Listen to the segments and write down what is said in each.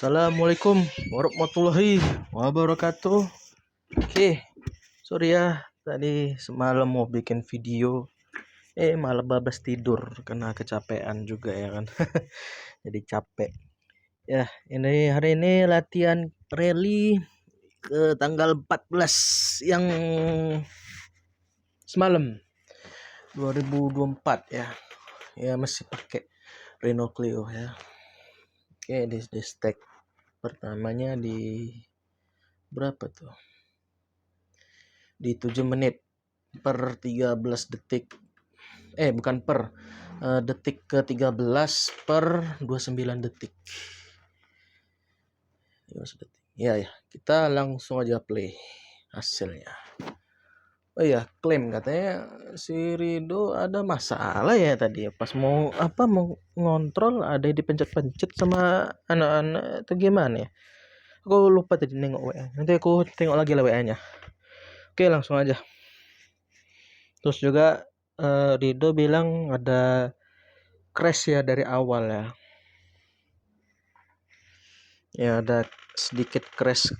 Assalamualaikum warahmatullahi wabarakatuh. Oke, sorry ya, tadi semalam mau bikin video, malah babas tidur karena kecapean juga ya kan. Jadi capek. Ya, ini hari ini latihan rally ke tanggal 14 yang semalam 2024 ya. Ya masih pakai Renault Clio ya. Oke, di stack pertamanya di berapa tuh? Di 7 menit per 13 detik. Bukan per detik ke 13 per 29 detik. 15 detik. Ya, kita langsung aja play hasilnya. Oh iya, klaim katanya si Rido ada masalah ya tadi ya. Pas mau ngontrol ada dipencet-pencet sama anak-anak atau gimana ya. Aku lupa tadi nengok WA. Nanti aku tengok lagi lah WA-nya. Oke, langsung aja. Terus juga Rido bilang ada crash ya dari awal ya. Ya ada sedikit crash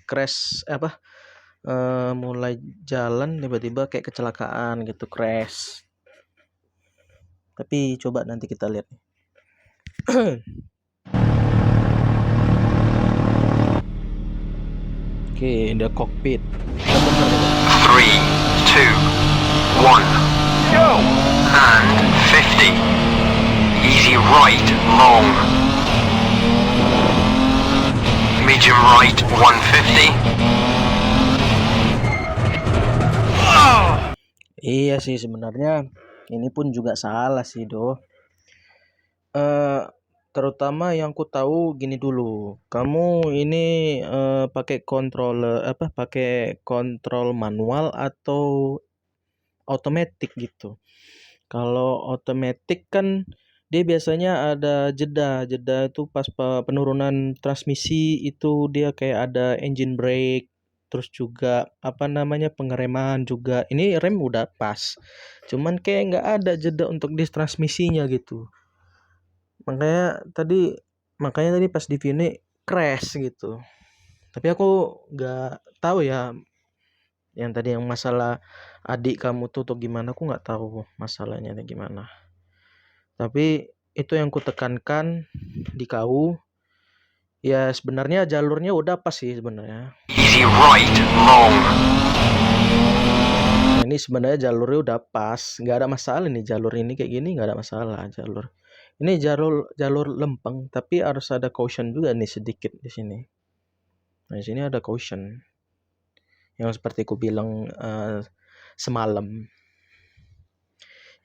mulai jalan tiba-tiba kayak kecelakaan gitu, crash. Tapi coba nanti kita lihat. Oke, the cockpit. 3, 2, 1, go! And 50. Easy right, long. Medium right, 150. Iya sih sebenarnya ini pun juga salah sih terutama yang ku tahu gini dulu, kamu ini pakai kontrol manual atau otomatis gitu. Kalau otomatis kan dia biasanya ada jeda itu pas penurunan transmisi itu dia kayak ada engine brake, terus juga pengereman juga. Ini rem udah pas, cuman kayak nggak ada jeda untuk di transmisinya gitu. Makanya tadi pas di sini crash gitu. Tapi aku nggak tahu ya yang tadi yang masalah adik kamu tuh atau gimana, aku nggak tahu masalahnya gimana. Tapi itu yang ku tekankan di kau. Ya sebenarnya jalurnya udah pas sih sebenarnya. Easy right, long. Nah, ini sebenarnya jalurnya udah pas, nggak ada masalah nih jalur ini kayak gini, nggak ada masalah jalur. Ini jalur lempeng, tapi harus ada caution juga nih sedikit di sini. Nah di sini ada caution, yang seperti ku bilang semalam.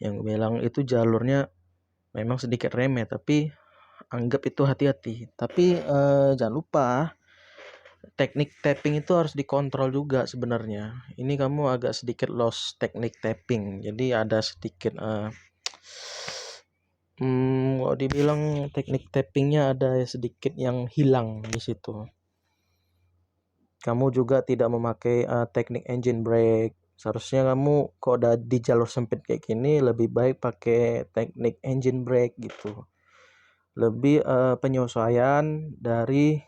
Yang ku bilang itu jalurnya memang sedikit remeh, tapi anggap itu hati-hati. Tapi jangan lupa teknik tapping itu harus dikontrol juga sebenarnya. Ini kamu agak sedikit lost teknik tapping. Jadi ada sedikit kalau dibilang teknik tappingnya ada sedikit yang hilang di situ. Kamu juga tidak memakai teknik engine brake. Seharusnya kamu kalau udah di jalur sempit kayak gini lebih baik pakai teknik engine brake gitu. Lebih penyesuaian dari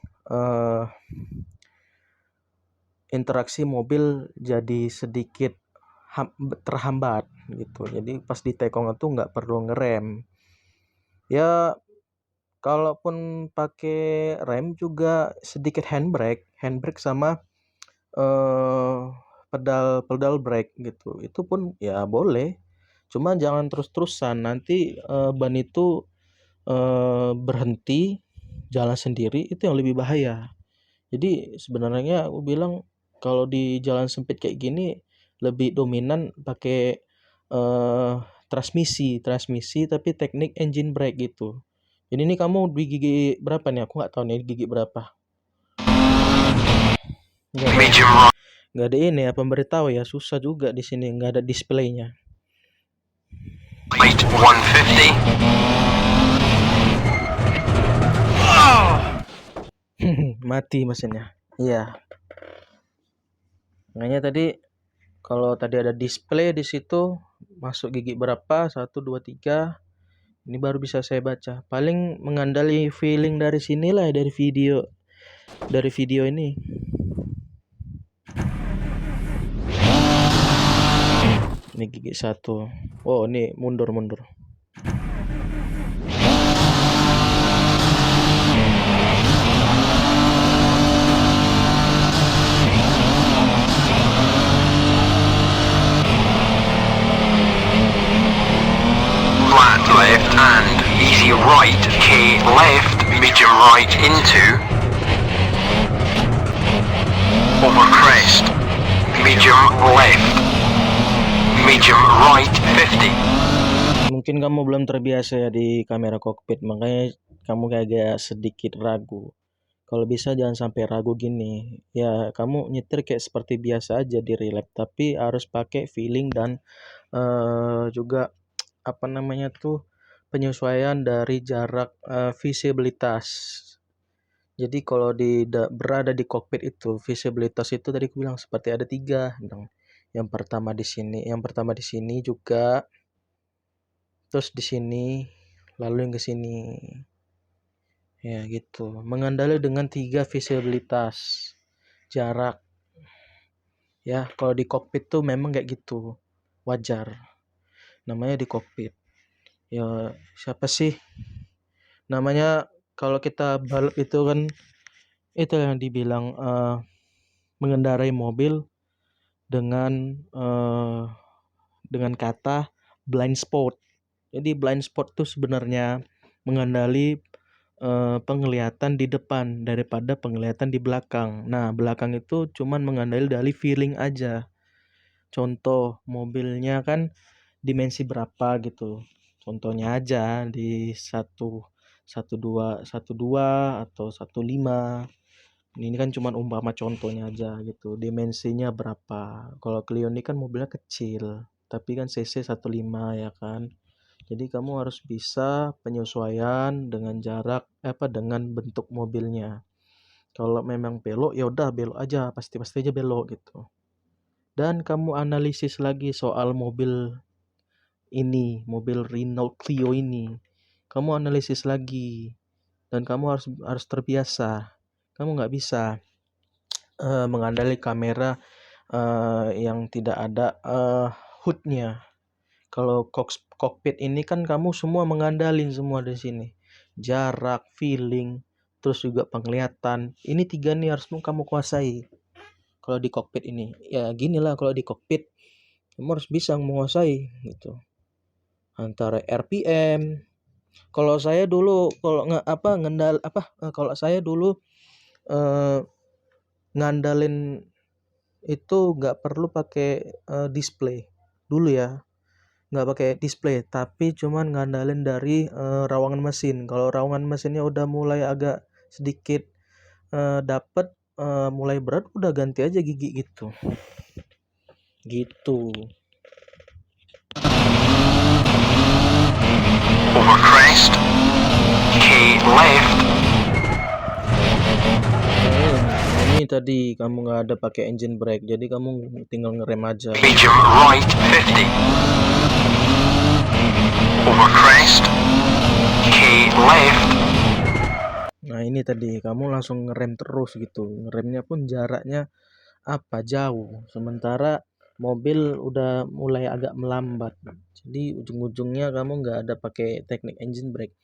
interaksi mobil jadi sedikit terhambat gitu. Jadi pas di tekong itu nggak perlu ngerem. Ya kalaupun pakai rem juga sedikit handbrake sama pedal brake gitu. Itu pun ya boleh. Cuma jangan terus-terusan, nanti ban itu berhenti jalan sendiri, itu yang lebih bahaya. Jadi sebenarnya aku bilang kalau di jalan sempit kayak gini lebih dominan pakai transmisi tapi teknik engine brake gitu. Jadi ini kamu di gigi berapa nih? Aku nggak tahu nih gigi berapa. Nggak ada ini ya pemberitahu ya, susah juga di sini nggak ada displaynya. Right, 150. Mati mesinnya. Iya. Makanya tadi kalau tadi ada display di situ masuk gigi berapa 1 2 3 ini baru bisa saya baca. Paling mengandali feeling dari sinilah dari video. dari video ini. Ini gigi 1. Oh, ini mundur. Flat left and easy right, K left, medium right into. Over crest, medium left, medium right 50. Mungkin kamu belum terbiasa ya di kamera kokpit, makanya kamu kayak sedikit ragu. Kalau bisa jangan sampai ragu gini. Ya, kamu nyetir kayak seperti biasa aja di relap, tapi harus pakai feeling dan juga apa namanya tuh penyesuaian dari jarak visibilitas. Jadi kalau berada di kokpit itu visibilitas itu tadi aku bilang seperti ada 3. Yang pertama di sini juga, terus di sini, lalu yang ke sini. Ya gitu. Mengandalkan dengan 3 visibilitas jarak. Ya, kalau di kokpit tuh memang kayak gitu. Wajar. Namanya di kokpit. Ya, siapa sih? Namanya kalau kita balap itu kan itu yang dibilang mengendarai mobil dengan kata blind spot. Jadi blind spot tuh sebenarnya mengendali penglihatan di depan daripada penglihatan di belakang. Nah, belakang itu cuman mengandalkan dari feeling aja. Contoh mobilnya kan dimensi berapa gitu. Contohnya aja di 112 atau 15. Ini kan cuman umpama contohnya aja gitu. Dimensinya berapa. Kalau Clio ini kan mobilnya kecil, tapi kan cc 15 ya kan. Jadi kamu harus bisa penyesuaian dengan jarak dengan bentuk mobilnya. Kalau memang belok ya udah belok aja, pasti aja belok gitu. Dan kamu analisis lagi soal mobil ini, mobil Renault Clio ini. Kamu analisis lagi dan kamu harus terbiasa. Kamu nggak bisa mengandalkan kamera yang tidak ada hoodnya. Kalau kokpit ini kan kamu semua mengandalin semua di sini. Jarak, feeling, terus juga penglihatan. Ini 3 nih harus kamu kuasai. Kalau di kokpit ini, ya ginilah kalau di kokpit kamu harus bisa menguasai gitu. Antara RPM. Kalau saya dulu kalau saya dulu ngandalin itu nggak perlu pakai display dulu ya. Nggak pakai display, tapi cuman ngandalin dari rawangan mesin. Kalau rawangan mesinnya udah mulai agak sedikit dapet mulai berat, udah ganti aja gigi gitu. Over crest, K left, Ini tadi kamu nggak ada pakai engine brake, jadi kamu tinggal ngerem aja. medium right 50. Over crest, K left, Nah ini tadi kamu langsung ngerem terus gitu. Ngeremnya pun jaraknya jauh. Sementara mobil udah mulai agak melambat. Jadi ujung-ujungnya kamu nggak ada pakai teknik engine brake.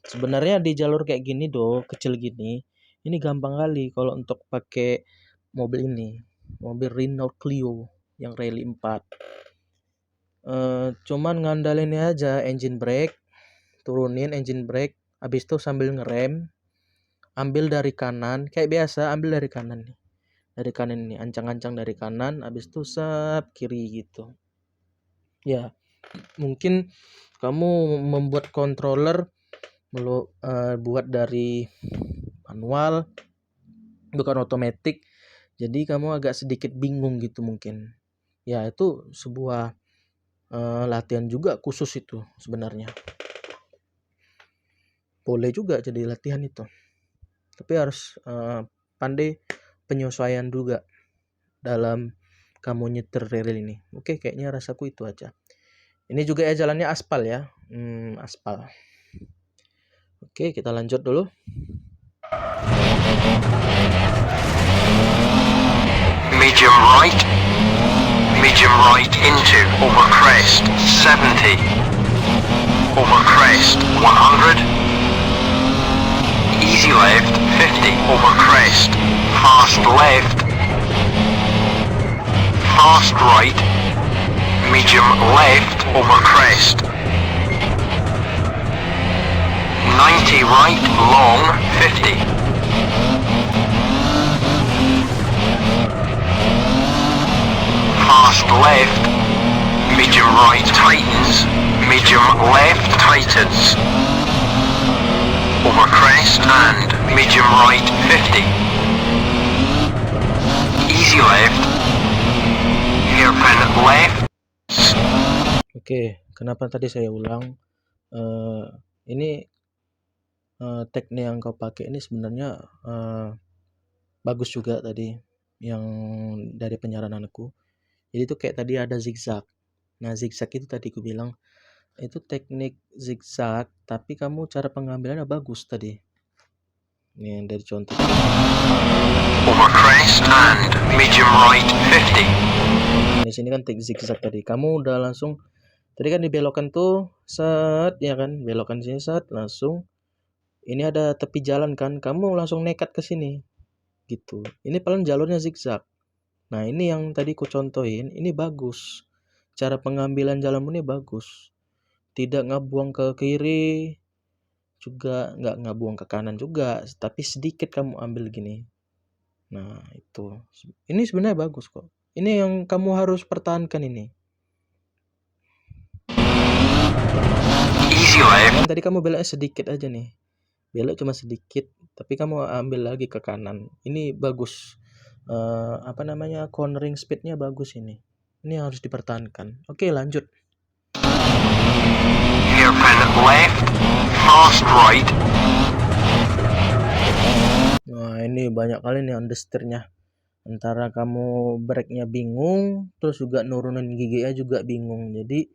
Sebenarnya di jalur kayak gini kecil gini, ini gampang kali kalau untuk pakai mobil ini. Mobil Renault Clio yang Rally 4. Cuman ngandalinnya aja engine brake, turunin engine brake, habis itu sambil ngerem, ambil dari kanan, kayak biasa ambil dari kanan nih. Dari kanan ini, ancang-ancang dari kanan, habis itu sap kiri gitu. Ya, mungkin kamu membuat controller buat dari manual, bukan otomatis. Jadi kamu agak sedikit bingung gitu mungkin. Ya, itu sebuah latihan juga khusus itu sebenarnya. Boleh juga jadi latihan itu. Tapi harus pandai penyesuaian juga dalam kamu nyetir rel ini. Oke, kayaknya rasaku itu aja. Ini juga ya jalannya aspal ya. Aspal. Oke, kita lanjut dulu. medium right into, over crest, 70, over crest, 100, easy left, 50, over crest, fast left, fast right, medium left, over crest, 90 right, long, 50, fast left, medium right tightens, medium left tightens, over crest and medium right 50, easy left, hairpin left. Oke, kenapa tadi saya ulang? Ini teknik yang kau pakai ini sebenarnya bagus juga tadi yang dari penyaranan aku. Jadi itu kayak tadi ada zigzag. Nah, zigzag itu tadi aku bilang itu teknik zigzag, tapi kamu cara pengambilannya bagus tadi. Ini yang dari contoh. Over crest and medium right 50. Di sini kan teknik zigzag tadi. Kamu udah langsung tadi kan dibelokkan tuh set ya kan, belokan sini set langsung. Ini ada tepi jalan kan, kamu langsung nekat ke sini. Gitu. Ini paling jalurnya zigzag. Nah, ini yang tadi ku contohin, ini bagus. Cara pengambilan jalanmu ini bagus. Tidak ngabuang ke kiri, juga nggak ngabuang ke kanan juga, tapi sedikit kamu ambil gini. Nah, itu. Ini sebenarnya bagus kok. Ini yang kamu harus pertahankan ini. Easy left. Tadi kamu beloknya sedikit aja nih. Belok cuma sedikit, tapi kamu ambil lagi ke kanan. Ini bagus. Cornering speednya bagus ini. Ini harus dipertahankan. Oke, lanjut. Hairpin left, fast right. Nah, ini banyak kali nih understeer-nya. Antara kamu brake-nya bingung, terus juga nurunin gigi-nya juga bingung. Jadi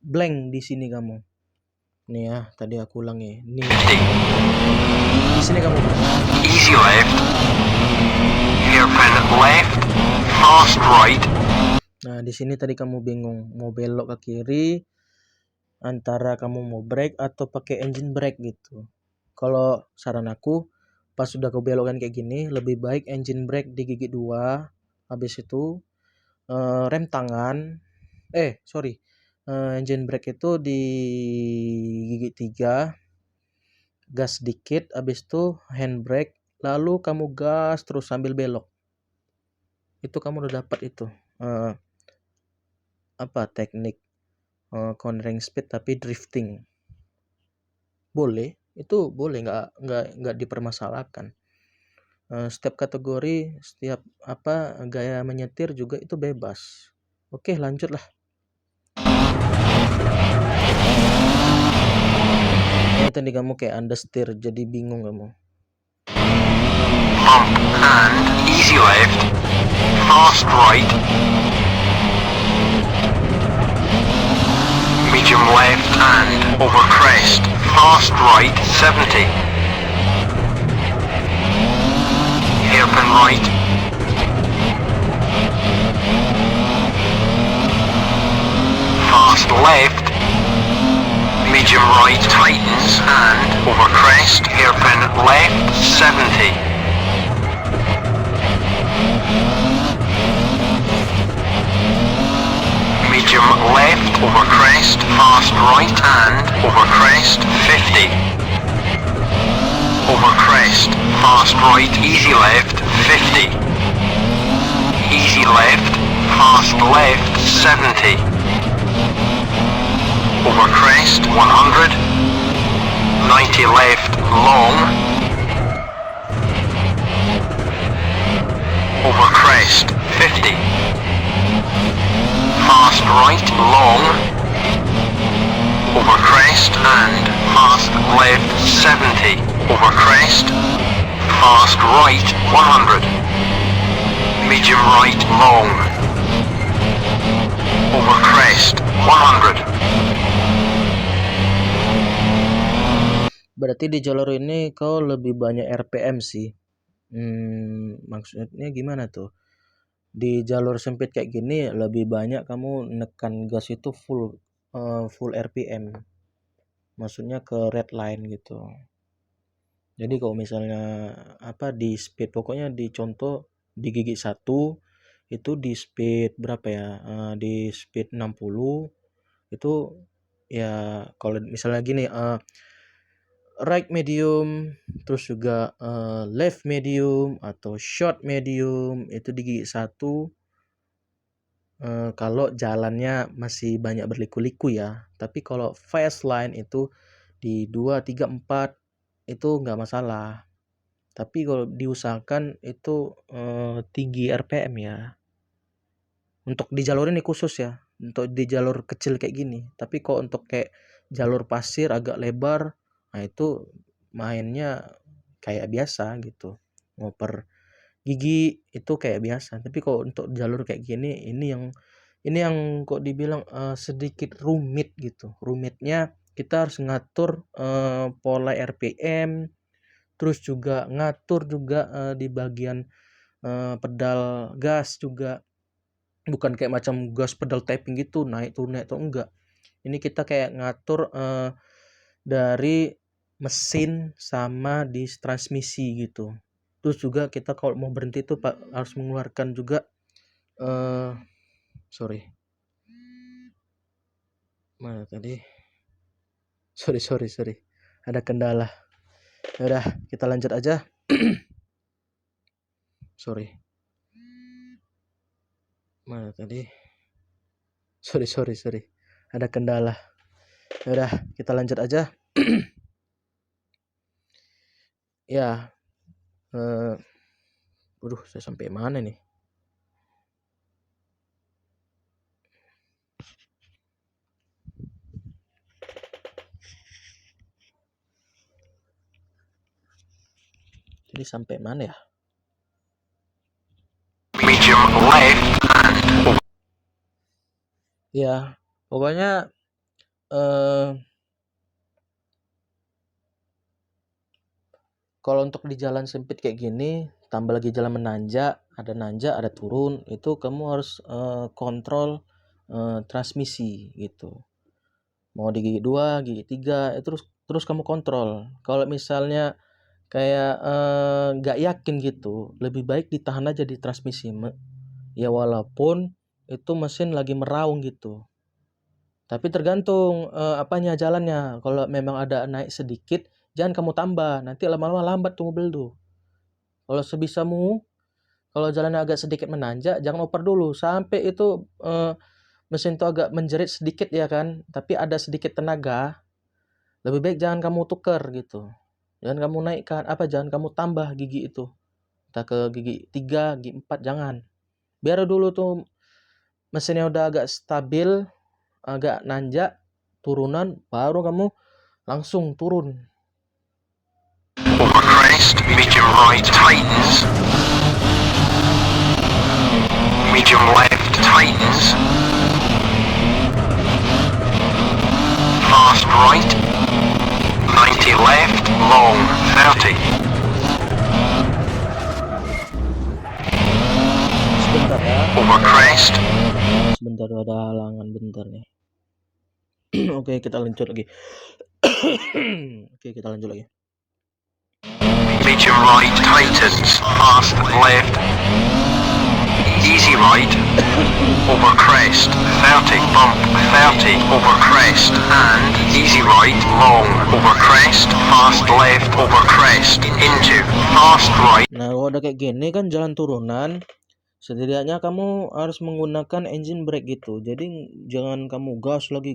blank di sini kamu. Nih ya, tadi aku ulang ya. Nih. Di sini kamu. Easy left. Hairpin left, fast right. Nah, di sini tadi kamu bingung mau belok ke kiri antara kamu mau brake atau pakai engine brake gitu. Kalau saran aku pas sudah kau belokkan kayak gini, lebih baik engine brake di gigi 2, habis itu rem tangan engine brake itu di gigi 3, gas sedikit, habis itu handbrake, lalu kamu gas terus sambil belok. Itu kamu udah dapat itu teknik cornering speed tapi drifting. Boleh, itu boleh, nggak dipermasalahkan. Setiap kategori, setiap gaya menyetir juga itu bebas. Oke, lanjutlah. Tadi kamu kayak understeer, jadi bingung kamu. Bump and easy left, fast right, medium left and over crest, fast right 70, hairpin right, fast left, medium right tightens and over crest, hairpin left 70. Medium left over crest, fast right and over crest 50. Over crest, fast right, easy left 50. Easy left, fast left 70. Over crest 100. 90 left, long. Over crest 50. Fast right, long, over crest and fast left 70, over crest, fast right 100, medium right, long, over crest 100. Berarti di jalur ini kau lebih banyak RPM sih. Maksudnya gimana tuh? di jalur sempit kayak gini lebih banyak kamu nekan gas itu full RPM, maksudnya ke red line gitu. Jadi kalau misalnya di speed, pokoknya di contoh di gigi 1 itu di speed berapa ya, di speed 60 itu ya. Kalau misalnya gini, right medium, terus juga left medium atau short medium itu di gigi 1, kalau jalannya masih banyak berliku-liku ya. Tapi kalau fast line itu di 2, 3, 4 itu nggak masalah. Tapi kalau diusahakan itu tinggi RPM ya. Untuk di jalur ini khusus ya, untuk di jalur kecil kayak gini. Tapi kalau untuk kayak jalur pasir agak lebar, nah itu mainnya kayak biasa gitu, ngoper gigi itu kayak biasa. Tapi kalau untuk jalur kayak gini, ini yang kok dibilang sedikit rumit gitu. Rumitnya kita harus ngatur pola RPM, terus juga ngatur juga di bagian pedal gas juga. Bukan kayak macam gas pedal tapping gitu, naik turun enggak. Ini kita kayak ngatur dari mesin sama di transmisi gitu. Terus juga kita kalau mau berhenti itu harus mengeluarkan juga sorry. Mana tadi? Sorry. Ada kendala. Udah, kita lanjut aja. Sorry. Mana tadi? Sorry. Ada kendala. Udah, kita lanjut aja. Ya. Saya sampai mana nih? Jadi sampai mana ya? Medium left and Ya, pokoknya kalau untuk di jalan sempit kayak gini, tambah lagi jalan menanjak, ada turun, itu kamu harus kontrol transmisi gitu. Mau di gigi 2, gigi 3, terus kamu kontrol. Kalau misalnya kayak nggak yakin gitu, lebih baik ditahan aja di transmisi. Ya walaupun itu mesin lagi meraung gitu. Tapi tergantung apanya jalannya. Kalau memang ada naik sedikit, jangan kamu tambah. Nanti lama-lama lambat tuh mobil tuh. Kalau sebisamu, kalau jalannya agak sedikit menanjak, jangan oper dulu. Sampai itu mesin tuh agak menjerit sedikit ya kan. Tapi ada sedikit tenaga. Lebih baik jangan kamu tuker gitu. Jangan kamu naikkan, jangan kamu tambah gigi itu. Entah ke gigi 3, gigi 4, jangan. Biar dulu tuh mesinnya udah agak stabil, agak nanjak, turunan, baru kamu langsung turun. over crest, medium right tightens, medium left tightens, fast right, 90 left, long, 30. Sebentar ya. Over crest, Sebentar, ada halangan bentar nih. Oke, kita lanjut lagi. medium right tightens, fast left, easy right, over crest, 30, bump, 30, over crest, and easy right, long, over crest, fast left, over crest, into, fast right. Nah, kalau udah kayak gini kan jalan turunan, setidaknya kamu harus menggunakan engine brake gitu. Jadi jangan kamu gas lagi.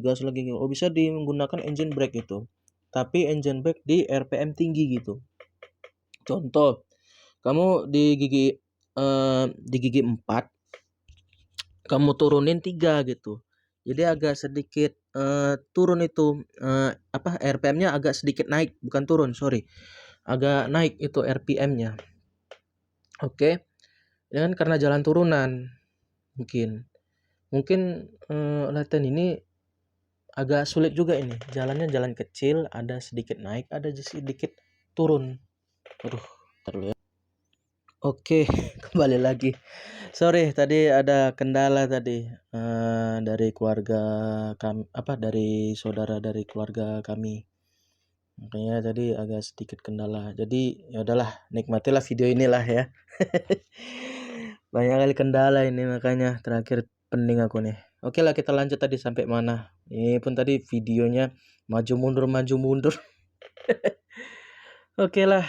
Oh, bisa menggunakan engine brake gitu. Tapi engine brake di RPM tinggi gitu. Contoh, kamu di gigi 4 kamu turunin 3 gitu. Jadi agak sedikit turun itu RPM-nya agak sedikit naik, bukan turun, sorry. Agak naik itu RPM-nya. Oke. Ya kan karena jalan turunan. Mungkin latihan ini agak sulit juga ini. Jalannya jalan kecil, ada sedikit naik, ada sedikit turun. Aduh, ntar dulu ya. Oke, kembali lagi. Sorry tadi ada kendala tadi, dari keluarga dari saudara dari keluarga kami. Makanya tadi agak sedikit kendala. Jadi ya udahlah, nikmatilah video inilah ya. Banyak kali kendala ini makanya terakhir pening aku nih. Oke lah, kita lanjut tadi sampai mana. Ini pun tadi videonya maju mundur maju mundur. Oke lah.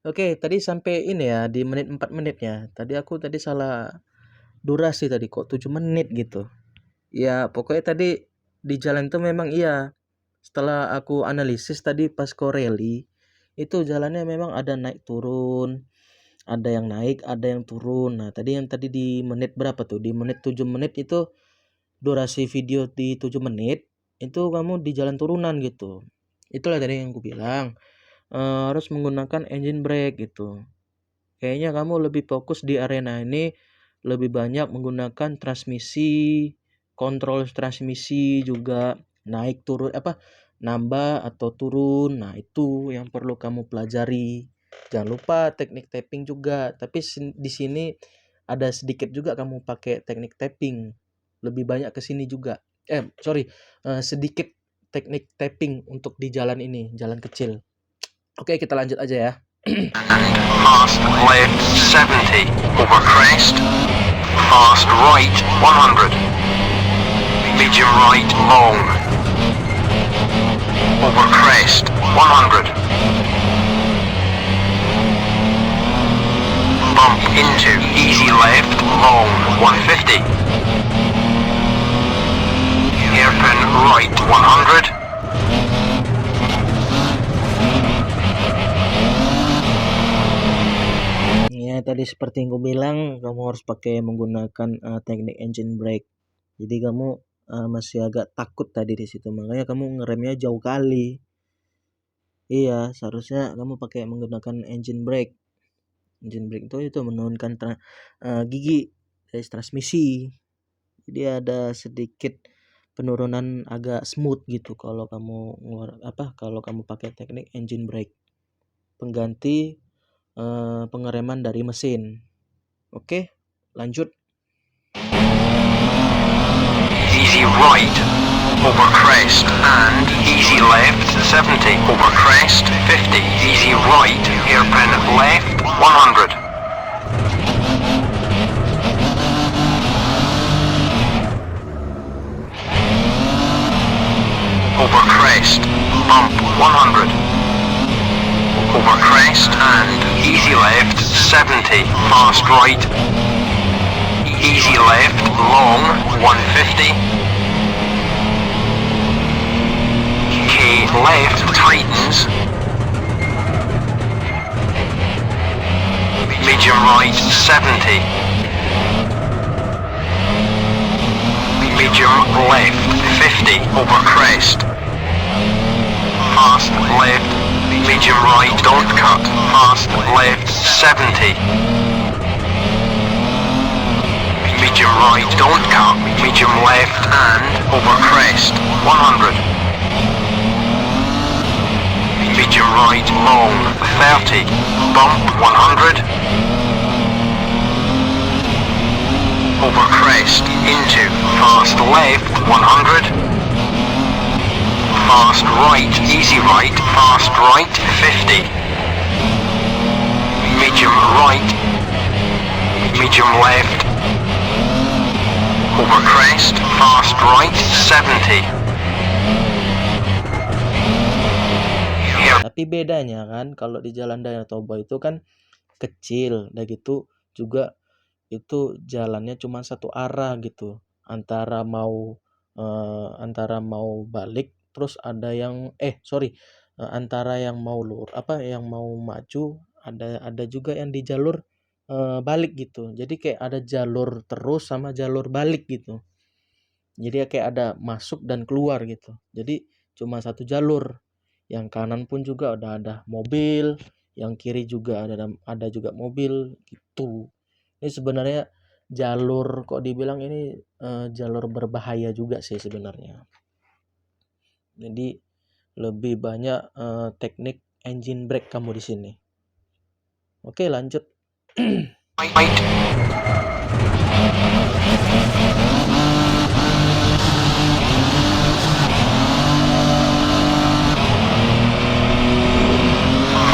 Oke, tadi sampai ini ya di menit 4 menitnya. Tadi aku tadi salah durasi tadi kok 7 menit gitu. Ya pokoknya tadi di jalan itu memang iya. Setelah aku analisis tadi pas ke rally itu jalannya memang ada naik turun, ada yang naik, ada yang turun. Nah, tadi yang tadi di menit berapa tuh? Di menit 7 menit itu durasi video di 7 menit itu kamu di jalan turunan gitu. Itulah tadi yang aku bilang, harus menggunakan engine brake gitu. Kayaknya kamu lebih fokus di arena ini lebih banyak menggunakan transmisi, kontrol transmisi juga naik turun nambah atau turun. Nah, itu yang perlu kamu pelajari. Jangan lupa teknik tapping juga, tapi di sini ada sedikit juga kamu pakai teknik tapping. Lebih banyak ke sini juga. Sedikit teknik tapping untuk di jalan ini, jalan kecil. Oke, kita lanjut aja ya. Fast left 70 over crest. Fast right 100. Medium right long. Over crest 100. Bump into easy left long 150. Hairpin right 100. Ya, tadi seperti yang gue bilang, kamu harus pakai menggunakan teknik engine brake. Jadi kamu masih agak takut tadi di situ, makanya kamu ngeremnya jauh kali. Iya, seharusnya kamu pakai menggunakan engine brake. Engine brake itu menurunkan gigi dari transmisi. Jadi ada sedikit penurunan agak smooth gitu kalau kamu kalau kamu pakai teknik engine brake. Pengganti pengereman dari mesin. Oke, lanjut. Easy right over crest and easy left 70 over crest 50. Easy right hairpin left 100. Over crest bump 100. Over crest and easy left 70 fast right. Easy left long 150. K left tightens. Medium right 70. Medium left 50 over crest. Fast left. Medium right don't cut. Fast left 70. Medium right don't cut. Medium left and over crest 100. Medium right long 30. Bump 100. Over crest into fast left 100. Fast right, easy right, fast right 50. Medium right. Medium left. Over crest, fast right 70. Tapi bedanya kan kalau di Jalan Danau Toba itu kan kecil, dan gitu juga itu jalannya cuma satu arah gitu. Antara mau balik terus ada yang antara yang mau yang mau maju ada juga yang di jalur balik gitu. Jadi kayak ada jalur terus sama jalur balik gitu. Jadi kayak ada masuk dan keluar gitu. Jadi cuma satu jalur. Yang kanan pun juga udah ada mobil, yang kiri juga ada juga mobil gitu. Ini sebenarnya jalur kok dibilang ini jalur berbahaya juga sih sebenarnya. Jadi lebih banyak teknik engine brake kamu di sini. Oke, lanjut. Right.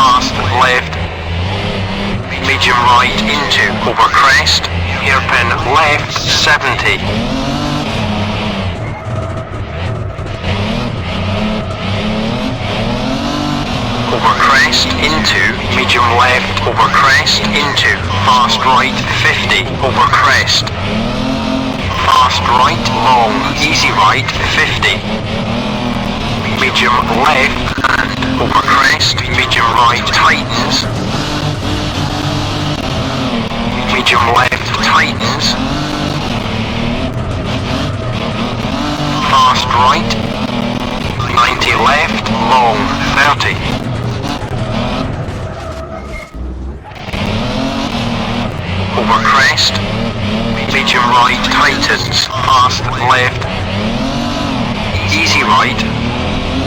Fast left. Medium right into over crest. Hairpin left 70. Over crest into medium left over crest into fast right 50 over crest. Fast right long easy right 50. Medium left and over crest. Medium right tightens. Medium left tightens. Fast right 90 left long 30. Over crest, medium right tightens, fast left, easy right,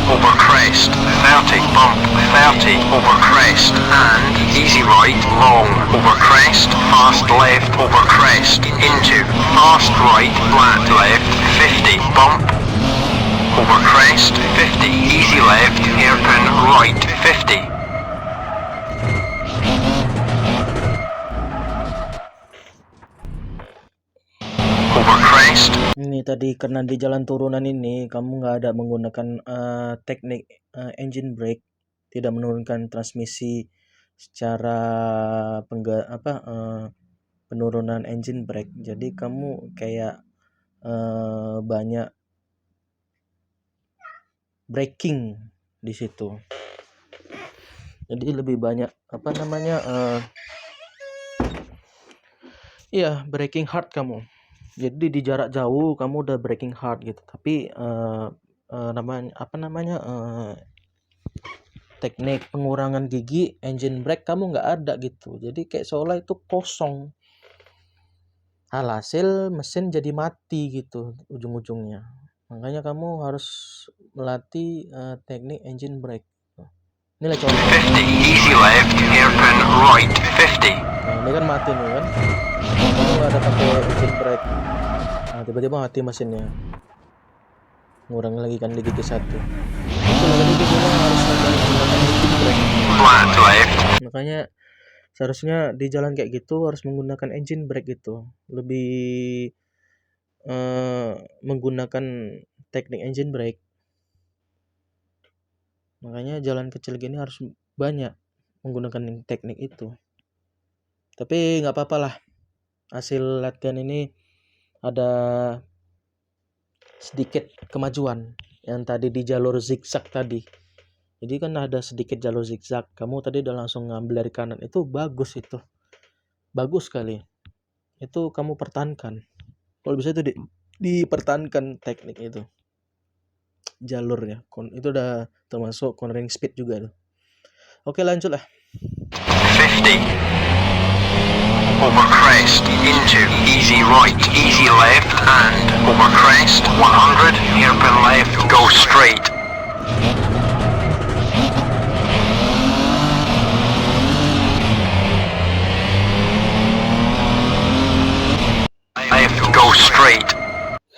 over crest, 30 bump, 30 over crest, and easy right long, over crest, fast left over crest, into, fast right, flat left, 50 bump, over crest, 50, easy left, hairpin right, 50. Over crest. Ini tadi karena di jalan turunan ini kamu nggak ada menggunakan teknik engine brake, tidak menurunkan transmisi secara penurunan engine brake. Jadi kamu kayak banyak braking di situ. Jadi lebih banyak braking hard kamu. Jadi di jarak jauh kamu udah braking hard gitu, tapi teknik pengurangan gigi engine brake kamu nggak ada gitu. Jadi kayak seolah itu kosong. Alhasil mesin jadi mati gitu ujung-ujungnya. Makanya kamu harus melatih teknik engine brake. Inilah contoh. 50 easy left, hairpin right 50. Nah, ini kan mati nih kan. Kamu nggak ada pakai engine brake. Nah, tiba-tiba mati mesinnya. Ngurang lagi kan di gigi 1. Itu lagi kita harus menggunakan engine brake. Flat left. Makanya seharusnya di jalan kayak gitu harus menggunakan engine brake gitu. Lebih menggunakan teknik engine brake. Makanya jalan kecil gini harus banyak menggunakan teknik itu. Tapi nggak apa-apa lah. Hasil latihan ini ada sedikit kemajuan yang tadi di jalur zigzag tadi. Jadi kan ada sedikit jalur zigzag. Kamu tadi udah langsung ngambil dari kanan. Itu bagus itu. Bagus sekali. Itu kamu pertahankan. Kalau bisa itu dipertahankan teknik itu. Jalurnya. Itu udah termasuk cornering speed juga tuh. Oke, lanjut lah. 50. Over crest, into, easy right, easy left, and over crest, 100, hairpin left, go straight. Left, go straight.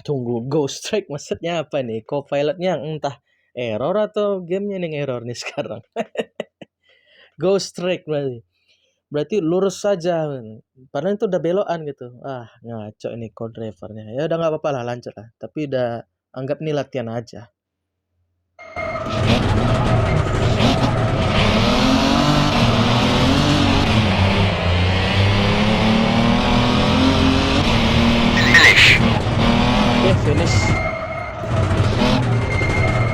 Tunggu, go straight maksudnya apa nih? Co-pilotnya entah error atau gamenya nih error nih sekarang. Go straight berarti lurus saja. Padahal itu udah belokan gitu. Ngaco ini co-drivernya. Ya udah nggak apa-apa lah, lanjut lah. Tapi udah anggap ini latihan aja. Finish. Oke, finish.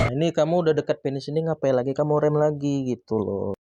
Nah, ini kamu udah dekat finish ini, ngapain lagi kamu rem lagi gitu loh.